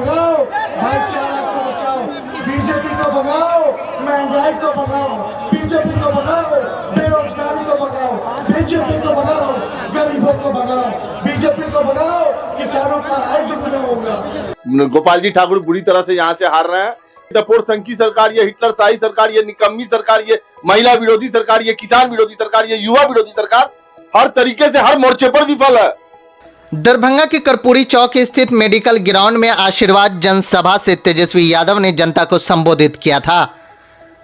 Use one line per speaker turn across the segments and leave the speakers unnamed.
भगाओ, भाईचारा को बचाओ, बीजेपी को भगाओ, महंगाई को भगाओ, बीजेपी को भगाओ, बेरोजगारी को भगाओ, बीजेपी को भगाओ, गरीबों को भगाओ, बीजेपी को भगाओ, किसानों का आय दुगना होगा।
गोपाल जी ठाकुर बुरी तरह से यहाँ से हार रहे हैं। टपोर संघ की सरकार, ये हिटलरशाही सरकार, ये निकम्मी सरकार, ये महिला विरोधी सरकार, ये किसान विरोधी सरकार, ये युवा विरोधी सरकार हर तरीके से हर मोर्चे पर विफल है।
दरभंगा के कर्पूरी चौक स्थित मेडिकल ग्राउंड में आशीर्वाद जनसभा से तेजस्वी यादव ने जनता को संबोधित किया था,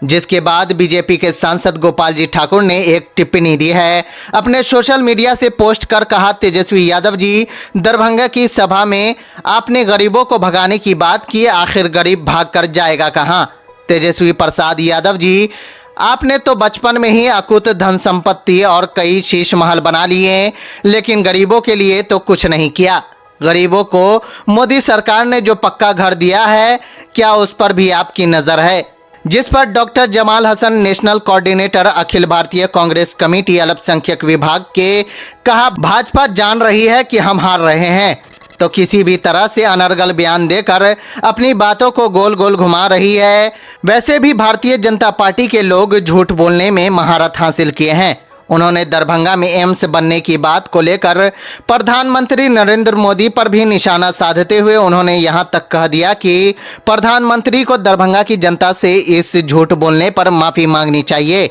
जिसके बाद बीजेपी के सांसद गोपाल जी ठाकुर ने एक टिप्पणी दी है। अपने सोशल मीडिया से पोस्ट कर कहा, तेजस्वी यादव जी, दरभंगा की सभा में आपने गरीबों को भगाने की बात की, आखिर गरीब भाग कर जाएगा कहां? तेजस्वी प्रसाद यादव जी, आपने तो बचपन में ही अकुत धन संपत्ति और कई शीश महल बना लिए, लेकिन गरीबों के लिए तो कुछ नहीं किया। गरीबों को मोदी सरकार ने जो पक्का घर दिया है, क्या उस पर भी आपकी नज़र है? जिस पर doctor Jamal Hasan, national coordinator Akhil Bharatiya Congress committee अल्पसंख्यक विभाग के, कहा, भाजपा जान रही है कि हम हार रहे हैं, तो किसी भी तरह से अनर्गल बयान देकर अपनी बातों को गोल गोल घुमा रही है। वैसे भी भारतीय जनता पार्टी के लोग झूठ बोलने में महारत हासिल किए हैं। उन्होंने दरभंगा में एम्स बनने की बात को लेकर प्रधानमंत्री नरेंद्र मोदी पर भी निशाना साधते हुए उन्होंने यहां तक कह दिया कि प्रधानमंत्री को दरभंगा की जनता से इस झूठ बोलने पर माफी मांगनी चाहिए।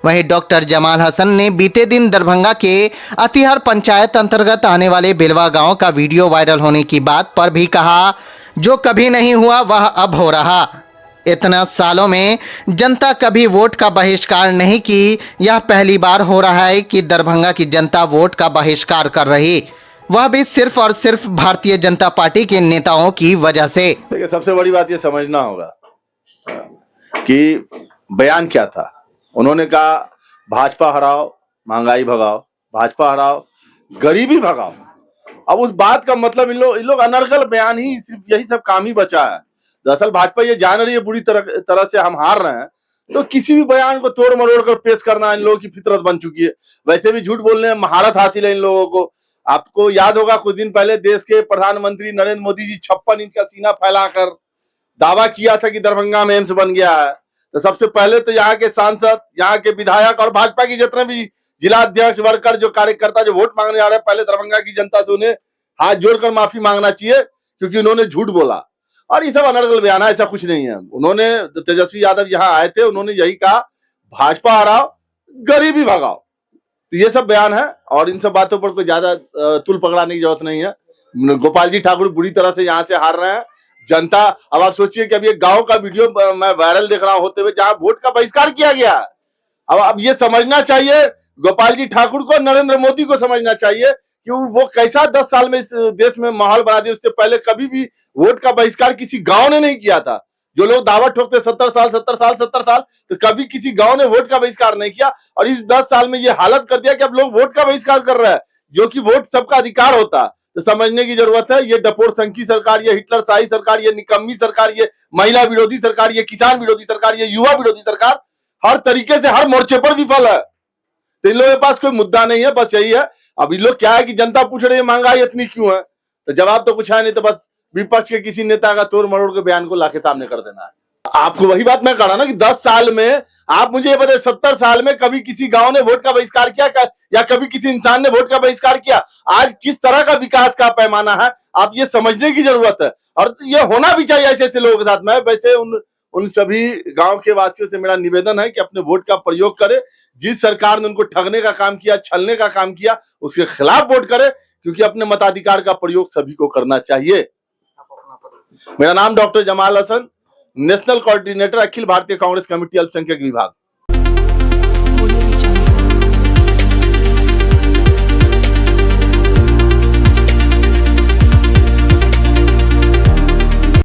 वहीं डॉक्टर जमाल हसन ने बीते दिन दरभंगा के अतिहर पंचायत अंतर्गत आने वाले बेलवा गांव का वीडियो वायरल होने की बात पर भी कहा, जो कभी नहीं हुआ वह अब हो रहा। इतना सालों में जनता कभी वोट का बहिष्कार नहीं की, यह पहली बार हो रहा है कि दरभंगा की जनता वोट का बहिष्कार कर रही, वह भी सिर्फ और सिर्फ भारतीय जनता पार्टी के नेताओं की वजह से।
देखिए, सबसे बड़ी बात यह समझना होगा कि बयान क्या था। उन्होंने कहा भाजपा हराओ, महंगाई भगाओ, भाजपा हराओ, गरीबी भगाओ। अब उस बात का मतलब इन लोग अनर्गल बयान ही, सिर्फ यही सब काम ही बचा है। दरअसल भाजपा ये जान रही है बुरी तरह से हम हार रहे हैं, तो किसी भी बयान को तोड़ मरोड़ कर पेश करना इन लोगों की फितरत बन चुकी है। वैसे भी झूठ बोलने में महारत हासिल है इन लोगों को। आपको याद होगा कुछ दिन पहले देश के प्रधानमंत्री नरेंद्र मोदी जी 56 इंच का सीना फैलाकर दावा किया था कि दरभंगा में एम्स बन गया है। तो सबसे पहले तो यहाँ के सांसद, यहाँ के विधायक और भाजपा की जितने भी जिला अध्यक्ष, वर्कर, जो कार्यकर्ता जो वोट मांगने आ रहे हैं, पहले दरभंगा की जनता से उन्हें हाथ जोड़कर माफी मांगना चाहिए, क्योंकि उन्होंने झूठ बोला। और ये सब अनर्गल बयान है, ऐसा कुछ नहीं है। उन्होंने, तेजस्वी यादव यहाँ आए थे, उन्होंने यही कहा भाजपा हराओ, गरीबी भगाओ। तो ये सब बयान है और इन सब बातों पर कोई ज्यादा तुल पकड़ाने की जरूरत नहीं है। गोपाल जी ठाकुर बुरी तरह से यहाँ से हार रहे हैं। जनता, अब आप सोचिए कि अब ये गांव का वीडियो मैं वायरल देख रहा हूं होते हुए, जहां वोट का बहिष्कार किया गया। अब ये समझना चाहिए गोपाल जी ठाकुर को, नरेंद्र मोदी को समझना चाहिए कि वो कैसा 10 साल में इस देश में माहौल बना दिया। उससे पहले कभी भी वोट का बहिष्कार किसी गांव ने नहीं किया था। जो लोग दावा ठोकते 70 साल, तो कभी किसी गांव ने वोट का बहिष्कार नहीं किया। और इस 10 साल में ये हालत कर दिया कि अब लोग वोट का बहिष्कार कर रहे हैं, जो कि वोट सबका अधिकार होता। तो समझने की जरूरत है, ये टपोर संघ की सरकार, ये हिटलरशाही सरकार, ये निकम्मी सरकार, ये महिला विरोधी सरकार, ये किसान विरोधी सरकार, ये युवा विरोधी सरकार हर तरीके से हर मोर्चे पर विफल है। तो इन लोगों के पास कोई मुद्दा नहीं है, बस यही है। अब इन लोग क्या है कि जनता पूछ रही है महंगाई इतनी क्यों है, तो जवाब तो कुछ है नहीं, तो बस विपक्ष के किसी नेता का तोड़ मरोड़ के बयान को लाके सामने कर देना है। आपको वही बात मैं कह रहा ना कि 10 साल में, आप मुझे ये बताइए 70 साल में कभी किसी गांव ने वोट का बहिष्कार किया या कभी किसी इंसान ने वोट का बहिष्कार किया? आज किस तरह का विकास का पैमाना है, आप ये समझने की जरूरत है। और ये होना भी चाहिए ऐसे ऐसे लोगों के साथ। मैं वैसे उन सभी गांव के वासियों से मेरा निवेदन है कि अपने वोट का प्रयोग करें। जिस सरकार ने उनको ठगने का काम किया, छलने का काम किया, उसके खिलाफ वोट करें, क्योंकि अपने मताधिकार का प्रयोग सभी को करना चाहिए। मेरा नाम doctor Jamal Hasan, national coordinator Akhil Bharatiya Congress committee अल्पसंख्यक विभाग।